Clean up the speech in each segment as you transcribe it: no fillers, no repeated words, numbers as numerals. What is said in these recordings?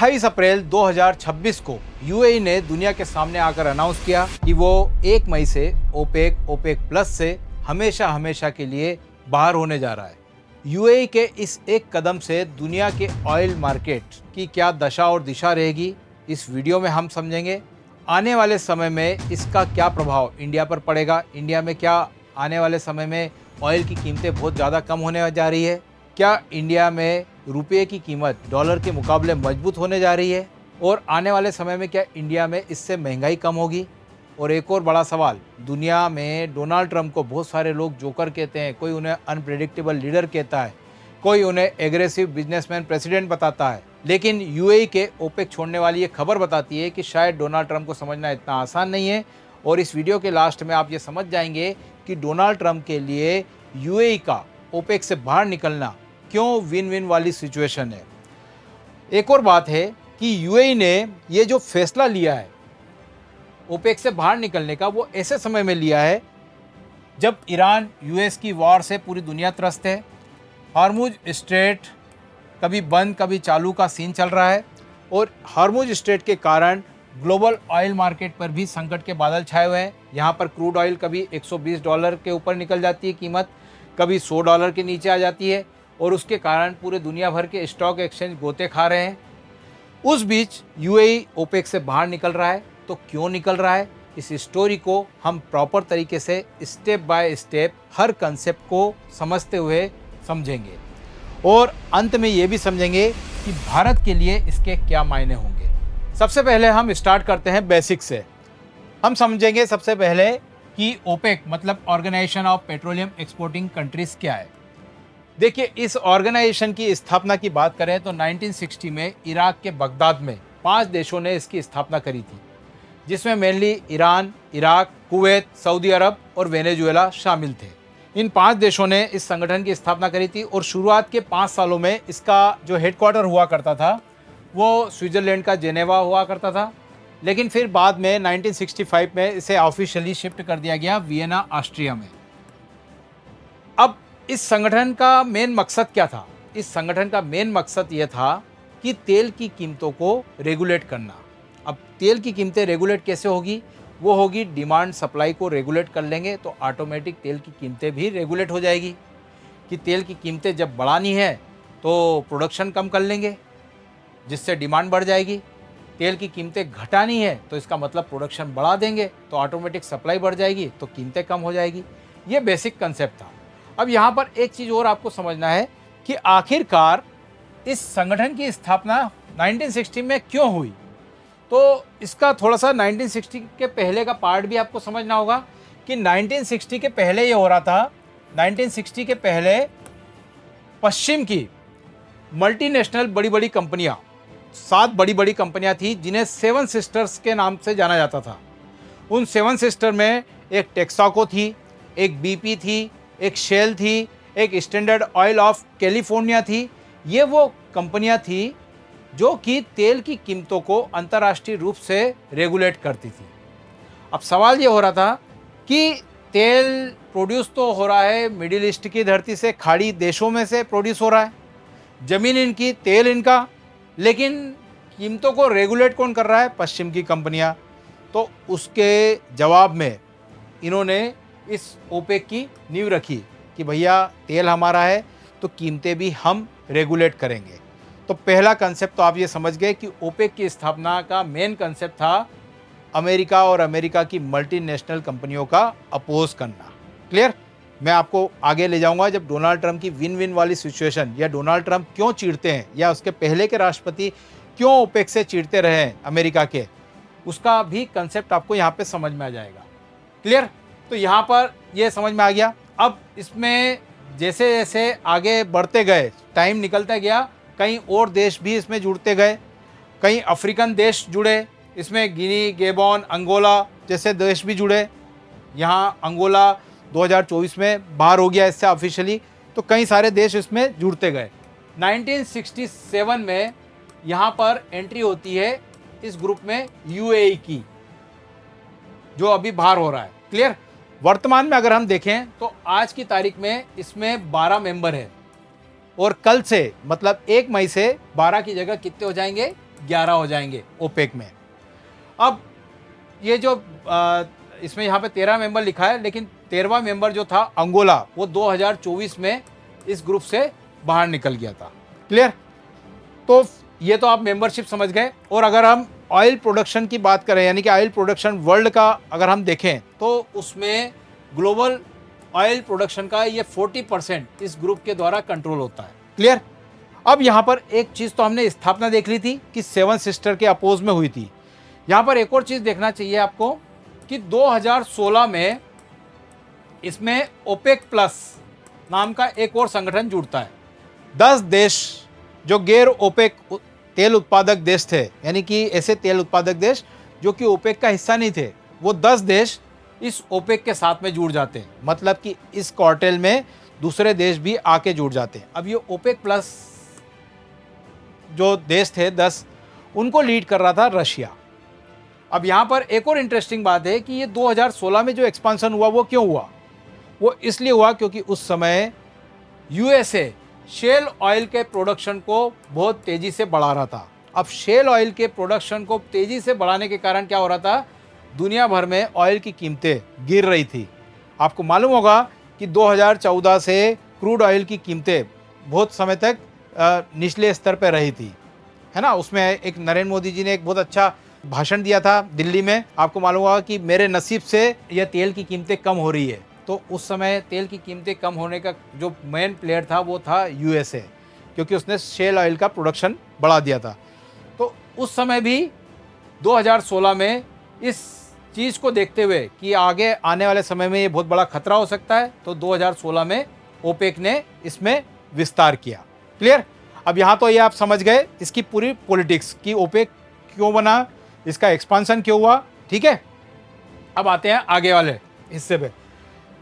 28 अप्रैल 2026 को यूएई ने दुनिया के सामने आकर अनाउंस किया कि वो 1 मई से ओपेक प्लस से हमेशा हमेशा के लिए बाहर होने जा रहा है। यूएई के इस एक कदम से दुनिया के ऑयल मार्केट की क्या दशा और दिशा रहेगी, इस वीडियो में हम समझेंगे। आने वाले समय में इसका क्या प्रभाव इंडिया पर पड़ेगा, इंडिया में क्या आने वाले समय में ऑयल की कीमतें बहुत ज़्यादा कम होने जा रही है, क्या इंडिया में रुपये की कीमत डॉलर के मुकाबले मजबूत होने जा रही है, और आने वाले समय में क्या इंडिया में इससे महंगाई कम होगी। और एक और बड़ा सवाल, दुनिया में डोनाल्ड ट्रंप को बहुत सारे लोग जोकर कहते हैं, कोई उन्हें अनप्रेडिक्टेबल लीडर कहता है, कोई उन्हें एग्रेसिव बिजनेसमैन प्रेसिडेंट बताता है, लेकिन यूएई के ओपेक छोड़ने वाली ये खबर बताती है कि शायद डोनाल्ड ट्रंप को समझना इतना आसान नहीं है। और इस वीडियो के लास्ट में आप ये समझ जाएंगे कि डोनाल्ड ट्रंप के लिए यूएई का ओपेक से बाहर निकलना क्यों विन विन वाली सिचुएशन है। एक और बात है कि यूएई ने ये जो फैसला लिया है ओपेक से बाहर निकलने का, वो ऐसे समय में लिया है जब ईरान यूएस की वॉर से पूरी दुनिया त्रस्त है। हार्मुज स्ट्रेट कभी बंद कभी चालू का सीन चल रहा है, और हार्मुज स्ट्रेट के कारण ग्लोबल ऑयल मार्केट पर भी संकट के बादल छाए हुए हैं। यहाँ पर क्रूड ऑयल कभी $120 के ऊपर निकल जाती है कीमत, कभी $100 के नीचे आ जाती है, और उसके कारण पूरे दुनिया भर के स्टॉक एक्सचेंज गोते खा रहे हैं। उस बीच यूएई ओपेक से बाहर निकल रहा है, तो क्यों निकल रहा है, इस स्टोरी को हम प्रॉपर तरीके से step by step her concept को समझते हुए समझेंगे, और अंत में ये भी समझेंगे कि भारत के लिए इसके क्या मायने होंगे। सबसे पहले हम स्टार्ट करते हैं बेसिक से। हम समझेंगे सबसे पहले कि ओपेक मतलब organisation of petroleum exporting countries क्या है। देखिए, इस ऑर्गेनाइजेशन की स्थापना की बात करें तो 1960 में इराक के बगदाद में 5 देशों ने इसकी स्थापना करी थी, जिसमें mainly Iran, Iraq, Kuwait, Saudi Arab और वेनेजुएला शामिल थे। इन 5 देशों ने इस संगठन की स्थापना करी थी, और शुरुआत के 5 सालों में इसका जो हेडक्वार्टर हुआ करता था वो स्विट्ज़रलैंड का जेनेवा हुआ करता था, लेकिन फिर बाद में 1965 में इसे ऑफिशियली शिफ्ट कर दिया गया वियना, ऑस्ट्रिया में। अब इस संगठन का मेन मकसद क्या था? इस संगठन का मेन मकसद ये था कि तेल की कीमतों को रेगुलेट करना। अब तेल की कीमतें रेगुलेट कैसे होगी? वो होगी डिमांड सप्लाई को रेगुलेट कर लेंगे तो ऑटोमेटिक तेल की कीमतें भी रेगुलेट हो जाएगी। कि तेल की कीमतें जब बढ़ानी है तो प्रोडक्शन कम कर लेंगे, जिससे डिमांड बढ़ जाएगी। तेल की कीमतें घटानी है तो इसका मतलब प्रोडक्शन बढ़ा देंगे तो ऑटोमेटिक सप्लाई बढ़ जाएगी, तो कीमतें कम हो जाएगी। ये बेसिक कंसेप्ट था। अब यहाँ पर एक चीज़ और आपको समझना है कि आखिरकार इस संगठन की स्थापना 1960 में क्यों हुई। तो इसका थोड़ा सा 1960 के पहले का पार्ट भी आपको समझना होगा कि 1960 के पहले ये हो रहा था। 1960 के पहले पश्चिम की मल्टीनेशनल बड़ी बड़ी कंपनियां, 7 बड़ी बड़ी कंपनियां थी जिन्हें 7 सिस्टर्स के नाम से जाना जाता था। उन 7 सिस्टर में एक टेक्साको थी, एक बीपी थी, एक शेल थी, एक स्टैंडर्ड ऑयल ऑफ कैलिफोर्निया थी। ये वो कंपनियां थी जो कि तेल की कीमतों को अंतर्राष्ट्रीय रूप से रेगुलेट करती थी। अब सवाल ये हो रहा था कि तेल प्रोड्यूस तो हो रहा है मिडिल ईस्ट की धरती से, खाड़ी देशों में से प्रोड्यूस हो रहा है, ज़मीन इनकी, तेल इनका, लेकिन कीमतों को रेगुलेट कौन कर रहा है? पश्चिम की कंपनियां। तो उसके जवाब में इन्होंने इस ओपेक की नींव रखी कि भैया तेल हमारा है तो कीमतें भी हम रेगुलेट करेंगे। तो पहला कंसेप्ट तो आप ये समझ गए कि ओपेक की स्थापना का मेन कंसेप्ट था अमेरिका और अमेरिका की मल्टीनेशनल कंपनियों का अपोज करना। क्लियर? मैं आपको आगे ले जाऊंगा जब डोनाल्ड ट्रंप की विन विन वाली सिचुएशन, या डोनाल्ड ट्रंप क्यों चिढ़ते हैं, या उसके पहले के राष्ट्रपति क्यों ओपेक से चिढ़ते रहे हैं अमेरिका के, उसका भी कंसेप्ट आपको यहाँ पे समझ में आ जाएगा। क्लियर? तो यहाँ पर ये समझ में आ गया। अब इसमें जैसे जैसे आगे बढ़ते गए, टाइम निकलता गया, कई और देश भी इसमें जुड़ते गए, कई अफ्रीकन देश जुड़े इसमें, गिनी, गेबॉन, अंगोला जैसे देश भी जुड़े। यहाँ अंगोला 2024 में बाहर हो गया इससे ऑफिशियली, तो कई सारे देश इसमें जुड़ते गए। 1967 में यहाँ पर एंट्री होती है इस ग्रुप में यूएई की, जो अभी बाहर हो रहा है। क्लियर? वर्तमान में अगर हम देखें तो आज की तारीख में इसमें 12 मेंबर हैं, और कल से मतलब 1 मई से 12 की जगह कितने हो जाएंगे? 11 हो जाएंगे ओपेक में। अब ये जो इसमें यहाँ पे 13 मेंबर लिखा है, लेकिन 13वां मेंबर जो था अंगोला, वो 2024 में इस ग्रुप से बाहर निकल गया था। क्लियर? तो ये तो आप मेंबरशिप समझ गए। और अगर हम ऑयल प्रोडक्शन की बात करें, यानी कि ऑयल प्रोडक्शन वर्ल्ड का अगर हम देखें, तो उसमें ग्लोबल ऑयल प्रोडक्शन का ये 40% इस ग्रुप के द्वारा कंट्रोल होता है। क्लियर? अब यहाँ पर एक चीज़ तो हमने स्थापना देख ली थी कि 7 सिस्टर के अपोज में हुई थी। यहाँ पर एक और चीज़ देखना चाहिए आपको कि 2016 में इसमें ओपेक प्लस नाम का एक और संगठन जुड़ता है। 10 देश जो गैर ओपेक तेल उत्पादक देश थे, यानी कि ऐसे तेल उत्पादक देश जो कि ओपेक का हिस्सा नहीं थे, वो 10 देश इस ओपेक के साथ में जुड़ जाते हैं। मतलब कि इस कार्टेल में दूसरे देश भी आके जुड़ जाते हैं। अब ये ओपेक प्लस जो देश थे 10, उनको लीड कर रहा था रशिया। अब यहाँ पर एक और इंटरेस्टिंग बात है कि ये 2016 में जो एक्सपांसन हुआ वो क्यों हुआ? वो इसलिए हुआ क्योंकि उस समय यूएसए शेल ऑयल के प्रोडक्शन को बहुत तेज़ी से बढ़ा रहा था। अब शेल ऑयल के प्रोडक्शन को तेज़ी से बढ़ाने के कारण क्या हो रहा था? दुनिया भर में ऑयल की कीमतें गिर रही थी। आपको मालूम होगा कि 2014 से क्रूड ऑयल की कीमतें बहुत समय तक निचले स्तर पर रही थी, है ना। उसमें एक नरेंद्र मोदी जी ने एक बहुत अच्छा भाषण दिया था दिल्ली में। आपको मालूम होगा कि मेरे नसीब से यह तेल की कीमतें कम हो रही है। तो उस समय तेल की कीमतें कम होने का जो मेन प्लेयर था वो था यूएसए, क्योंकि उसने शेल ऑयल का प्रोडक्शन बढ़ा दिया था। तो उस समय भी 2016 में इस चीज़ को देखते हुए कि आगे आने वाले समय में ये बहुत बड़ा खतरा हो सकता है, तो 2016 में ओपेक ने इसमें विस्तार किया। क्लियर? अब यहाँ तो ये आप समझ गए इसकी पूरी पॉलिटिक्स कि ओपेक क्यों बना, इसका एक्सपांसन क्यों हुआ। ठीक है, अब आते हैं आगे वाले हिस्से पे।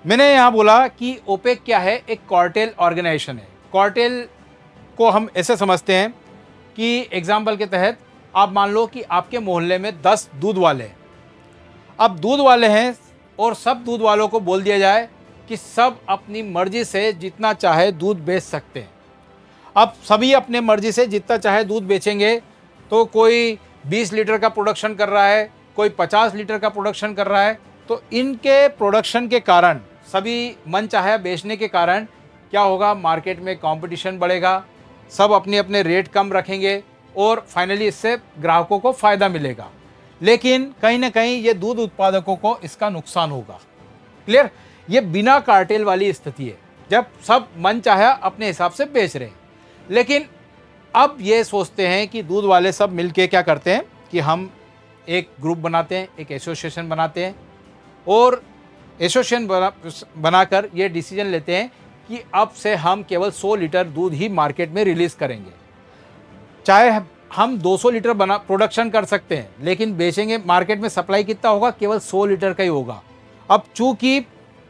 मैंने यहाँ बोला कि ओपेक क्या है? एक कार्टेल ऑर्गेनाइजेशन है। कार्टेल को हम ऐसे समझते हैं कि एग्जाम्पल के तहत आप मान लो कि आपके मोहल्ले में 10 दूध वाले हैं। अब दूध वाले हैं और सब दूध वालों को बोल दिया जाए कि सब अपनी मर्जी से जितना चाहे दूध बेच सकते हैं। अब सभी अपने मर्जी से जितना चाहे दूध बेचेंगे, तो कोई 20 लीटर का प्रोडक्शन कर रहा है, कोई 50 लीटर का प्रोडक्शन कर रहा है। तो इनके प्रोडक्शन के कारण, सभी मन चाहे बेचने के कारण क्या होगा? मार्केट में कंपटीशन बढ़ेगा, सब अपने अपने रेट कम रखेंगे और फाइनली इससे ग्राहकों को फ़ायदा मिलेगा। लेकिन कहीं ना कहीं ये दूध उत्पादकों को इसका नुकसान होगा। क्लियर? ये बिना कार्टेल वाली स्थिति है, जब सब मन चाहे अपने हिसाब से बेच रहे हैं। लेकिन अब ये सोचते हैं कि दूध वाले सब मिलके क्या करते हैं कि हम एक ग्रुप बनाते हैं, एक एसोसिएशन बनाते हैं और एसोसिएशन बनाकर ये डिसीजन लेते हैं कि अब से हम केवल 100 लीटर दूध ही मार्केट में रिलीज़ करेंगे। चाहे हम 200 लीटर प्रोडक्शन कर सकते हैं, लेकिन बेचेंगे, मार्केट में सप्लाई कितना होगा? केवल 100 लीटर का ही होगा। अब चूंकि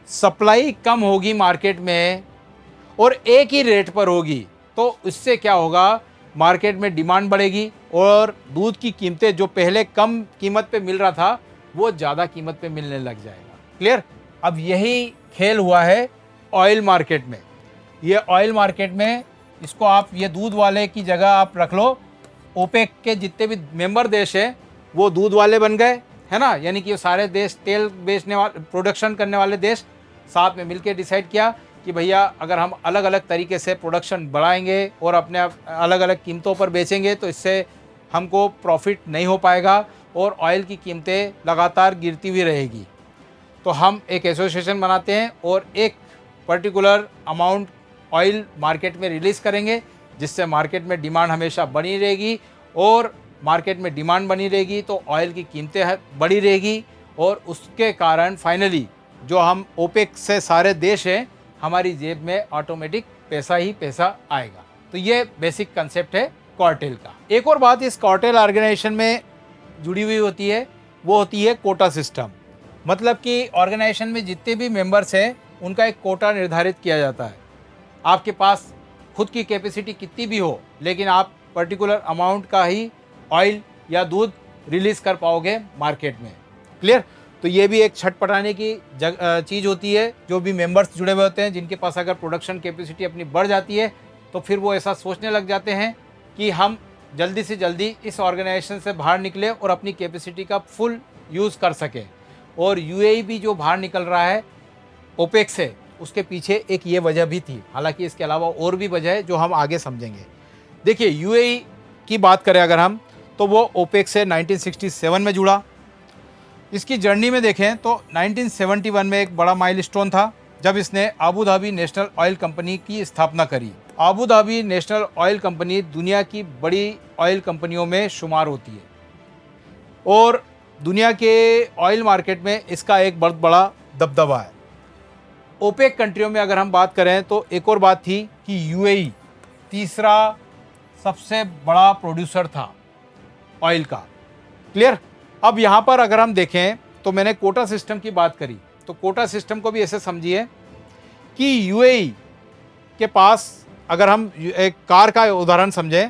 सप्लाई कम होगी मार्केट में और एक ही रेट पर होगी, तो इससे क्या होगा? मार्केट में डिमांड बढ़ेगी और दूध की कीमतें जो पहले कम कीमत पे मिल रहा था वो ज़्यादा कीमत पे मिलने लग जाएगा। क्लियर? अब यही खेल हुआ है ऑयल मार्केट में। ये ऑयल मार्केट में इसको आप ये दूध वाले की जगह आप रख लो, ओपेक के जितने भी मेंबर देश हैं वो दूध वाले बन गए, है ना। यानी कि सारे देश तेल बेचने वाले, प्रोडक्शन करने वाले देश साथ में मिलकर डिसाइड किया कि भैया अगर हम अलग अलग तरीके से प्रोडक्शन बढ़ाएंगे और अपने अलग अलग कीमतों पर बेचेंगे तो इससे हमको प्रॉफिट नहीं हो पाएगा और ऑयल की कीमतें लगातार गिरती हुई रहेगी। तो हम एक एसोसिएशन बनाते हैं और एक पर्टिकुलर अमाउंट ऑयल मार्केट में रिलीज़ करेंगे, जिससे मार्केट में डिमांड हमेशा बनी रहेगी और मार्केट में डिमांड बनी रहेगी तो ऑयल की कीमतें बढ़ी रहेगी और उसके कारण फाइनली जो हम ओपेक से सारे देश हैं, हमारी जेब में ऑटोमेटिक पैसा ही पैसा आएगा। तो ये बेसिक कंसेप्ट है कार्टेल का। एक और बात इस कार्टेल ऑर्गेनाइजेशन में जुड़ी हुई होती है, वो होती है कोटा सिस्टम। मतलब कि ऑर्गेनाइजेशन में जितने भी मेंबर्स हैं उनका एक कोटा निर्धारित किया जाता है। आपके पास खुद की कैपेसिटी कितनी भी हो, लेकिन आप पर्टिकुलर अमाउंट का ही ऑयल या दूध रिलीज़ कर पाओगे मार्केट में। क्लियर? तो ये भी एक छटपटाने की चीज़ होती है। जो भी मेंबर्स जुड़े हुए होते हैं, जिनके पास अगर प्रोडक्शन कैपेसिटी अपनी बढ़ जाती है, तो फिर वो ऐसा सोचने लग जाते हैं कि हम जल्दी से जल्दी इस ऑर्गेनाइजेशन से बाहर निकले और अपनी कैपेसिटी का फुल यूज़ कर सके। और यूएई भी जो बाहर निकल रहा है ओपेक से, उसके पीछे एक ये वजह भी थी। हालांकि इसके अलावा और भी वजह है जो हम आगे समझेंगे। देखिए, यूएई की बात करें अगर हम, तो वो ओपेक से 1967 में जुड़ा। इसकी जर्नी में देखें तो 1971 में एक बड़ा माइलस्टोन था जब इसने Abu Dhabi national oil company की स्थापना करी। Abu Dhabi national oil company दुनिया की बड़ी ऑयल कंपनियों में शुमार होती है और दुनिया के ऑयल मार्केट में इसका एक बहुत बड़ा दबदबा है। ओपेक कंट्रियों में अगर हम बात करें तो एक और बात थी कि यूएई तीसरा सबसे बड़ा प्रोड्यूसर था ऑयल का। क्लियर? अब यहाँ पर अगर हम देखें तो मैंने कोटा सिस्टम की बात करी, तो कोटा सिस्टम को भी ऐसे समझिए कि यूएई के पास, अगर हम एक कार का उदाहरण समझें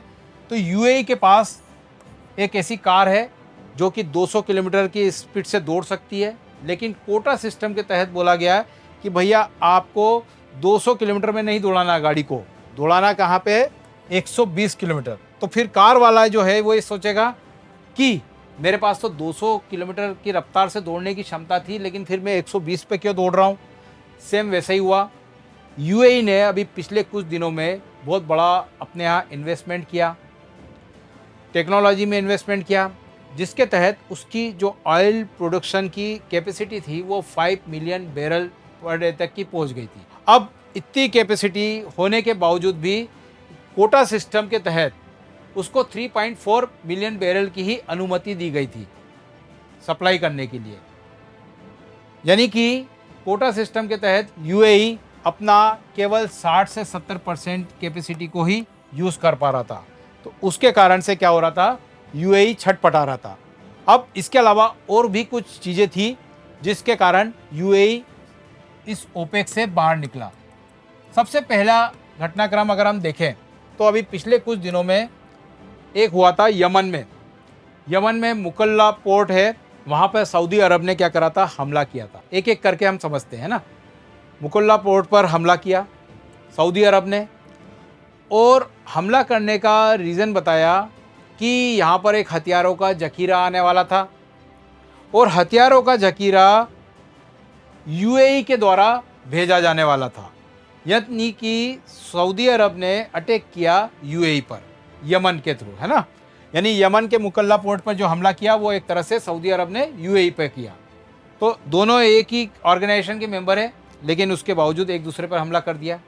तो यूएई के पास एक ऐसी कार है जो कि 200 किलोमीटर की स्पीड से दौड़ सकती है, लेकिन कोटा सिस्टम के तहत बोला गया है कि भैया आपको 200 किलोमीटर में नहीं दौड़ाना, गाड़ी को दौड़ाना कहाँ पे है, 120 किलोमीटर। तो फिर कार वाला जो है वो ये सोचेगा कि मेरे पास तो 200 किलोमीटर की रफ्तार से दौड़ने की क्षमता थी, लेकिन फिर मैं 120 पे क्यों दौड़ रहा हूँ। सेम वैसा ही हुआ। यूएई ने अभी पिछले कुछ दिनों में बहुत बड़ा अपने यहाँ इन्वेस्टमेंट किया, टेक्नोलॉजी में इन्वेस्टमेंट किया, जिसके तहत उसकी जो ऑयल प्रोडक्शन की कैपेसिटी थी वो 5 मिलियन बैरल पर डे तक की पहुँच गई थी। अब इतनी कैपेसिटी होने के बावजूद भी कोटा सिस्टम के तहत उसको 3.4 मिलियन बैरल की ही अनुमति दी गई थी सप्लाई करने के लिए। यानी कि कोटा सिस्टम के तहत यूएई अपना केवल 60 से 70% कैपेसिटी को ही यूज़ कर पा रहा था। तो उसके कारण से क्या हो रहा था, यूएई छटपटा रहा था। अब इसके अलावा और भी कुछ चीज़ें थी जिसके कारण यूएई इस ओपेक से बाहर निकला। सबसे पहला घटनाक्रम अगर हम देखें तो अभी पिछले कुछ दिनों में एक हुआ था यमन में। यमन में मुकल्ला पोर्ट है, वहाँ पर सऊदी अरब ने क्या करा था, हमला किया था। एक एक करके हम समझते हैं ना। मुकल्ला पोर्ट पर हमला किया सऊदी अरब ने, और हमला करने का रीज़न बताया कि यहाँ पर एक हथियारों का जखीरा आने वाला था और हथियारों का जखीरा यूएई के द्वारा भेजा जाने वाला था। यानी कि सऊदी अरब ने अटैक किया यूएई पर यमन के थ्रू, है ना। यानी यमन के मुकल्ला पोर्ट पर जो हमला किया वो एक तरह से सऊदी अरब ने यूएई पे किया। तो दोनों एक ही ऑर्गेनाइजेशन के मेंबर है, लेकिन उसके बावजूद एक दूसरे पर हमला कर दिया।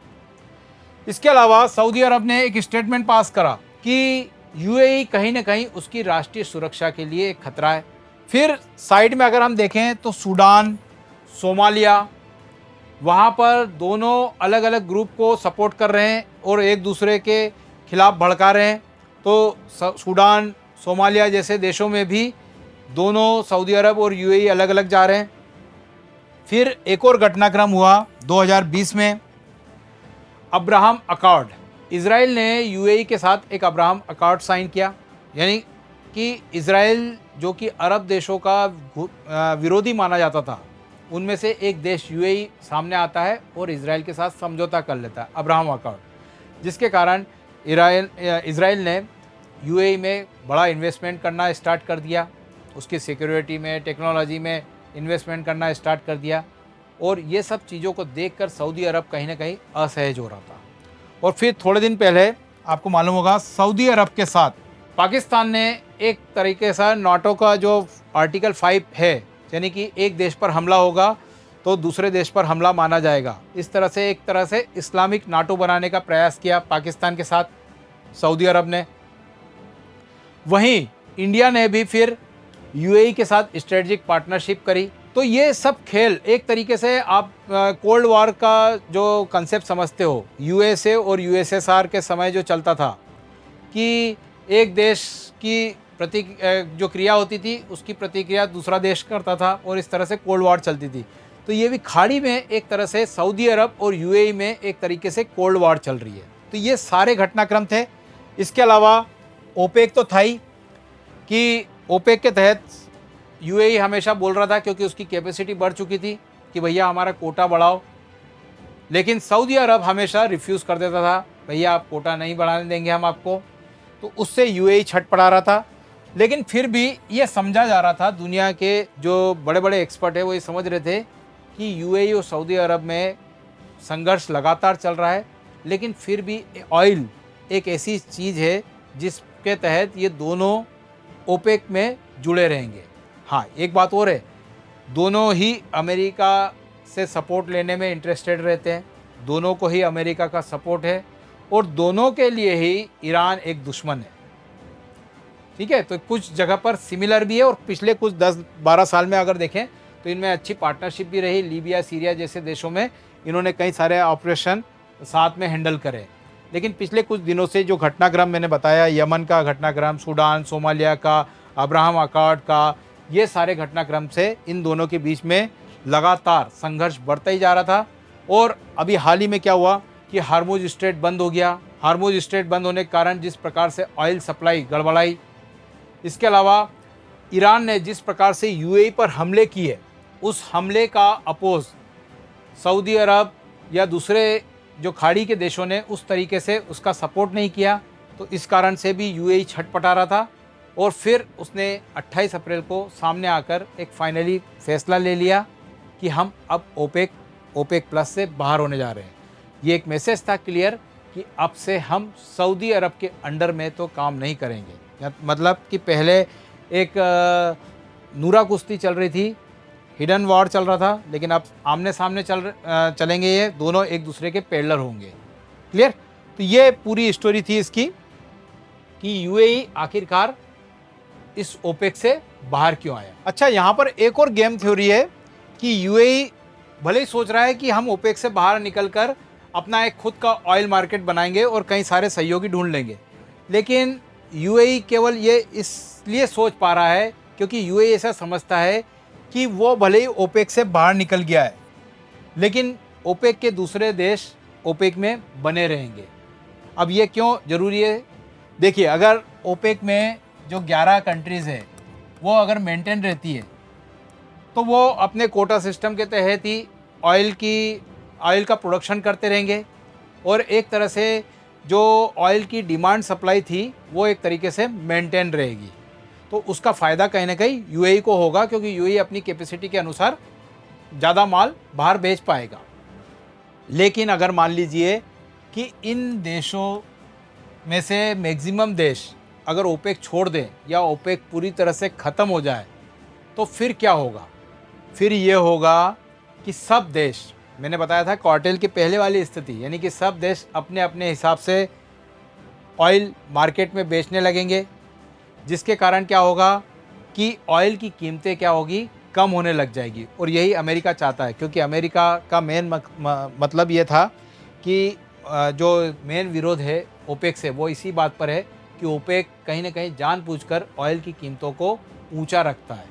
इसके अलावा सऊदी अरब ने एक स्टेटमेंट पास करा कि यूएई कहीं ना कहीं उसकी राष्ट्रीय सुरक्षा के लिए एक खतरा है। फिर साइड में अगर हम देखें तो सूडान, सोमालिया, वहाँ पर दोनों अलग अलग ग्रुप को सपोर्ट कर रहे हैं और एक दूसरे के खिलाफ भड़का रहे हैं। तो सूडान, सोमालिया जैसे देशों में भी दोनों सऊदी अरब और यूएई अलग अलग जा रहे हैं। फिर एक और घटनाक्रम हुआ 2020 में, अब्राहम अकॉर्ड। इजराइल ने यूएई के साथ एक अब्राहम अकॉर्ड साइन किया। यानी कि इजराइल जो कि अरब देशों का विरोधी माना जाता था, उनमें से एक देश यूएई सामने आता है और इजराइल के साथ समझौता कर लेता है, अब्राहम अकॉर्ड, जिसके कारण इजराइल ने यूएई में बड़ा इन्वेस्टमेंट करना स्टार्ट कर दिया, उसकी सिक्योरिटी में, टेक्नोलॉजी में इन्वेस्टमेंट करना स्टार्ट कर दिया। और ये सब चीज़ों को देखकर सऊदी अरब कहीं ना कहीं असहज हो रहा था। और फिर थोड़े दिन पहले आपको मालूम होगा, सऊदी अरब के साथ पाकिस्तान ने एक तरीके से नाटो का जो आर्टिकल 5 है, यानी कि एक देश पर हमला होगा तो दूसरे देश पर हमला माना जाएगा, इस तरह से एक तरह से इस्लामिक नाटो बनाने का प्रयास किया पाकिस्तान के साथ सऊदी अरब ने। वहीं इंडिया ने भी फिर यूएई के साथ स्ट्रेटजिक पार्टनरशिप करी। तो ये सब खेल एक तरीके से आप कोल्ड वॉर का जो कंसेप्ट समझते हो, यूएसए और यूएसएसआर के समय जो चलता था कि एक देश की जो क्रिया होती थी उसकी प्रतिक्रिया दूसरा देश करता था और इस तरह से कोल्ड वॉर चलती थी। तो ये भी खाड़ी में एक तरह से सऊदी अरब और यूएई में एक तरीके से कोल्ड वॉर चल रही है। तो ये सारे घटनाक्रम थे। इसके अलावा ओपेक तो था ही कि ओपेक के तहत यूएई हमेशा बोल रहा था, क्योंकि उसकी कैपेसिटी बढ़ चुकी थी, कि भैया हमारा कोटा बढ़ाओ, लेकिन सऊदी अरब हमेशा रिफ्यूज़ कर देता था, भैया आप कोटा नहीं बढ़ाने देंगे हम आपको। तो उससे यूएई छटपटा रहा था। लेकिन फिर भी ये समझा जा रहा था, दुनिया के जो बड़े बड़े एक्सपर्ट हैं वो ये समझ रहे थे कि यूएई और सऊदी अरब में संघर्ष लगातार चल रहा है, लेकिन फिर भी ऑयल एक ऐसी चीज़ है जिसके तहत ये दोनों ओपेक में जुड़े रहेंगे। हाँ, एक बात और है, दोनों ही अमेरिका से सपोर्ट लेने में इंटरेस्टेड रहते हैं, दोनों को ही अमेरिका का सपोर्ट है और दोनों के लिए ही ईरान एक दुश्मन है। ठीक है, तो कुछ जगह पर सिमिलर भी है और पिछले कुछ 10-12 साल में अगर देखें तो इनमें अच्छी पार्टनरशिप भी रही। लीबिया, सीरिया जैसे देशों में इन्होंने कई सारे ऑपरेशन साथ में हैंडल करे। लेकिन पिछले कुछ दिनों से जो घटनाक्रम मैंने बताया, यमन का घटनाक्रम, सूडान, सोमालिया का, अब्राहम अकॉर्ड का, ये सारे घटनाक्रम से इन दोनों के बीच में लगातार संघर्ष बढ़ता ही जा रहा था। और अभी हाल ही में क्या हुआ कि हार्मुज स्ट्रेट बंद हो गया। हार्मुज स्ट्रेट बंद होने के कारण जिस प्रकार से ऑयल सप्लाई गड़बड़ाई, इसके अलावा ईरान ने जिस प्रकार से यूएई पर हमले किए, उस हमले का अपोज सऊदी अरब या दूसरे जो खाड़ी के देशों ने उस तरीके से उसका सपोर्ट नहीं किया। तो इस कारण से भी यूएई छटपटा रहा था और फिर उसने 28 अप्रैल को सामने आकर एक फाइनली फैसला ले लिया कि हम अब ओपेक प्लस से बाहर होने जा रहे हैं। ये एक मैसेज था क्लियर कि अब से हम सऊदी अरब के अंडर में तो काम नहीं करेंगे। मतलब कि पहले एक नूरा कुश्ती चल रही थी, हिडन वॉर चल रहा था, लेकिन अब आमने सामने चलेंगे, ये दोनों एक दूसरे के पैरेलल होंगे। क्लियर? तो ये पूरी स्टोरी थी इसकी कि यूएई आखिरकार इस ओपेक से बाहर क्यों आया। अच्छा, यहाँ पर एक और गेम थ्योरी है कि यूएई भले ही सोच रहा है कि हम ओपेक से बाहर निकलकर अपना एक खुद का ऑयल मार्केट बनाएंगे और कई सारे सहयोगी ढूंढ लेंगे, लेकिन यूएई केवल ये इसलिए सोच पा रहा है क्योंकि यूएई ऐसा समझता है कि वो भले ही ओपेक से बाहर निकल गया है, लेकिन ओपेक के दूसरे देश ओपेक में बने रहेंगे। अब ये क्यों ज़रूरी है? देखिए, अगर ओपेक में जो 11 कंट्रीज़ है वो अगर मेंटेन रहती है तो वो अपने कोटा सिस्टम के तहत ही ऑयल का प्रोडक्शन करते रहेंगे और एक तरह से जो ऑयल की डिमांड सप्लाई थी वो एक तरीके से मेंटेन रहेगी। तो उसका फ़ायदा कहीं ना कहीं यूएई को होगा, क्योंकि यूएई अपनी कैपेसिटी के अनुसार ज़्यादा माल बाहर बेच पाएगा। लेकिन अगर मान लीजिए कि इन देशों में से मैक्सिमम देश अगर ओपेक छोड़ दें या ओपेक पूरी तरह से ख़त्म हो जाए तो फिर क्या होगा? फिर ये होगा कि सब देश, मैंने बताया था कार्टेल की पहले वाली स्थिति, यानी कि सब देश अपने अपने हिसाब से ऑयल मार्केट में बेचने लगेंगे, जिसके कारण क्या होगा कि ऑयल की कीमतें क्या होगी, कम होने लग जाएगी। और यही अमेरिका चाहता है, क्योंकि अमेरिका का मेन मतलब ये था कि जो मेन विरोध है ओपेक से वो इसी बात पर है कि ओपेक कहीं ना कहीं जानबूझकर ऑयल की कीमतों को ऊंचा रखता है।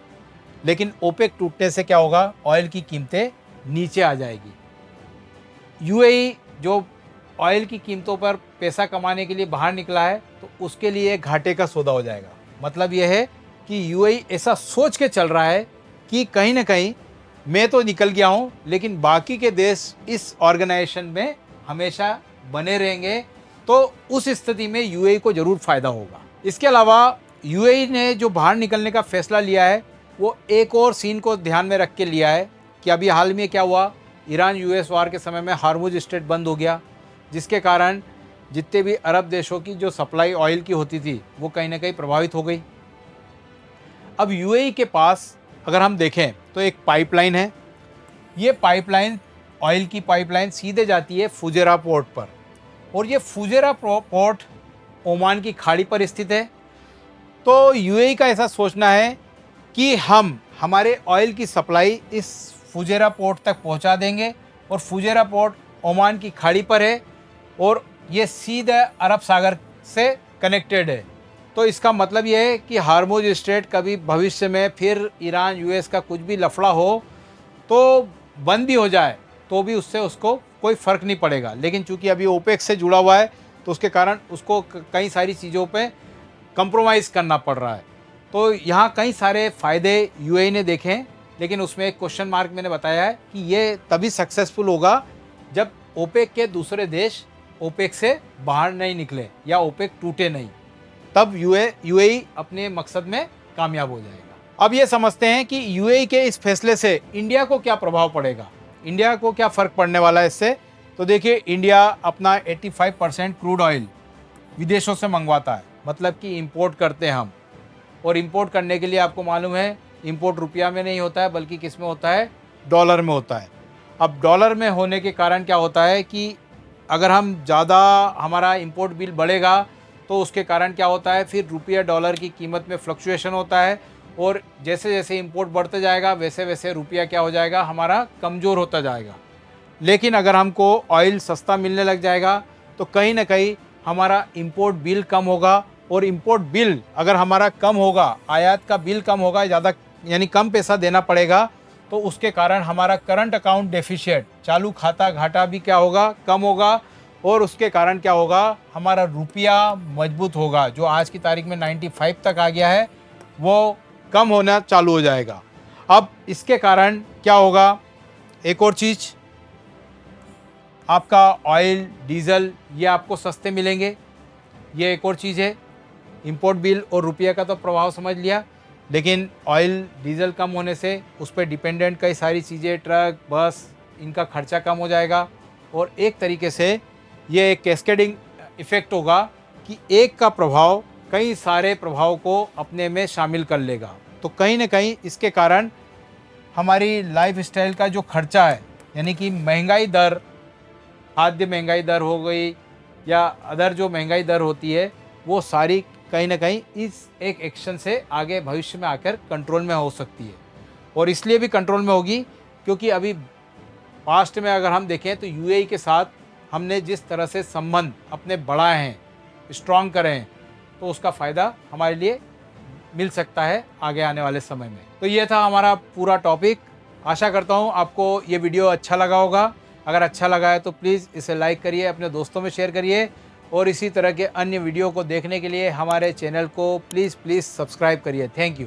लेकिन ओपेक टूटने से क्या होगा, ऑयल की कीमतें नीचे आ जाएगी। यूएई जो ऑयल की कीमतों पर पैसा कमाने के लिए बाहर निकला है तो उसके लिए घाटे का सौदा हो जाएगा। मतलब यह है कि यूएई ऐसा सोच के चल रहा है कि कहीं ना कहीं मैं तो निकल गया हूँ, लेकिन बाकी के देश इस ऑर्गेनाइजेशन में हमेशा बने रहेंगे, तो उस स्थिति में यूएई को ज़रूर फ़ायदा होगा। इसके अलावा यूएई ने जो बाहर निकलने का फैसला लिया है वो एक और सीन को ध्यान में रख के लिया है कि अभी हाल में क्या हुआ, ईरान यूएस वार के समय में हार्मुज स्ट्रेट बंद हो गया, जिसके कारण जितने भी अरब देशों की जो सप्लाई ऑयल की होती थी वो कहीं ना कहीं प्रभावित हो गई। अब यूएई के पास अगर हम देखें तो एक पाइपलाइन है, ये पाइपलाइन ऑयल की पाइपलाइन सीधे जाती है फुजेरा पोर्ट पर, और ये फुजेरा पोर्ट ओमान की खाड़ी पर स्थित है। तो यूएई का ऐसा सोचना है कि हम हमारे ऑयल की सप्लाई इस फुजेरा पोर्ट तक पहुंचा देंगे, और फुजेरा पोर्ट ओमान की खाड़ी पर है और ये सीधे अरब सागर से कनेक्टेड है। तो इसका मतलब ये है कि हार्मुज स्ट्रेट कभी भविष्य में फिर ईरान यूएस का कुछ भी लफड़ा हो तो बंद भी हो जाए तो भी उससे उसको कोई फ़र्क नहीं पड़ेगा। लेकिन चूंकि अभी ओपेक से जुड़ा हुआ है तो उसके कारण उसको कई सारी चीज़ों पे कंप्रोमाइज़ करना पड़ रहा है। तो यहाँ कई सारे फ़ायदे यूएई ने देखे हैं, लेकिन उसमें एक क्वेश्चन मार्क मैंने बताया है कि ये तभी सक्सेसफुल होगा जब ओपेक के दूसरे देश ओपेक से बाहर नहीं निकले या ओपेक टूटे नहीं। तब यूएई अपने मकसद में कामयाब हो जाएगा। अब ये समझते हैं कि यूएई के इस फैसले से इंडिया को क्या प्रभाव पड़ेगा, इंडिया को क्या फ़र्क पड़ने वाला है इससे। तो देखिए, इंडिया अपना 85% क्रूड ऑयल विदेशों से मंगवाता है, मतलब कि इंपोर्ट करते हैं हम। और इंपोर्ट करने के लिए आपको मालूम है, इंपोर्ट रुपया में नहीं होता है बल्कि किस में होता है, डॉलर में होता है। अब डॉलर में होने के कारण क्या होता है कि अगर हम ज़्यादा हमारा इंपोर्ट बिल बढ़ेगा तो उसके कारण क्या होता है, फिर रुपया डॉलर की कीमत में फ्लक्चुएशन होता है। और जैसे जैसे इंपोर्ट बढ़ते जाएगा वैसे वैसे रुपया क्या हो जाएगा, हमारा कमज़ोर होता जाएगा। लेकिन अगर हमको ऑयल सस्ता मिलने लग जाएगा तो कहीं ना कहीं हमारा इंपोर्ट बिल कम होगा। और इंपोर्ट बिल अगर हमारा कम होगा, आयात का बिल कम होगा, ज़्यादा यानी कम पैसा देना पड़ेगा, तो उसके कारण हमारा करंट अकाउंट डेफिशिएट, चालू खाता घाटा भी क्या होगा, कम होगा। और उसके कारण क्या होगा, हमारा रुपया मजबूत होगा, जो आज की तारीख में 95 तक आ गया है वो कम होना चालू हो जाएगा। अब इसके कारण क्या होगा, एक और चीज़, आपका ऑयल डीजल ये आपको सस्ते मिलेंगे, ये एक और चीज़ है। इंपोर्ट बिल और रुपये का तो प्रभाव समझ लिया, लेकिन ऑयल डीजल कम होने से उस पर डिपेंडेंट कई सारी चीज़ें, ट्रक बस, इनका खर्चा कम हो जाएगा। और एक तरीके से ये एक कैस्केडिंग इफ़ेक्ट होगा कि एक का प्रभाव कई सारे प्रभाव को अपने में शामिल कर लेगा। तो कहीं ना कहीं इसके कारण हमारी लाइफ स्टाइल का जो खर्चा है, यानी कि महंगाई दर, खाद्य महंगाई दर हो गई या अदर जो महंगाई दर होती है, वो सारी कहीं ना कहीं इस एक एक्शन से आगे भविष्य में आकर कंट्रोल में हो सकती है। और इसलिए भी कंट्रोल में होगी क्योंकि अभी पास्ट में अगर हम देखें तो यूएई के साथ हमने जिस तरह से संबंध अपने बढ़ाए हैं, स्ट्रॉन्ग करे हैं, तो उसका फ़ायदा हमारे लिए मिल सकता है आगे आने वाले समय में। तो ये था हमारा पूरा टॉपिक। आशा करता हूँ आपको ये वीडियो अच्छा लगा होगा। अगर अच्छा लगा है तो प्लीज़ इसे लाइक करिए, अपने दोस्तों में शेयर करिए। और इसी तरह के अन्य वीडियो को देखने के लिए हमारे चैनल को प्लीज़ सब्सक्राइब करिए। Thank you.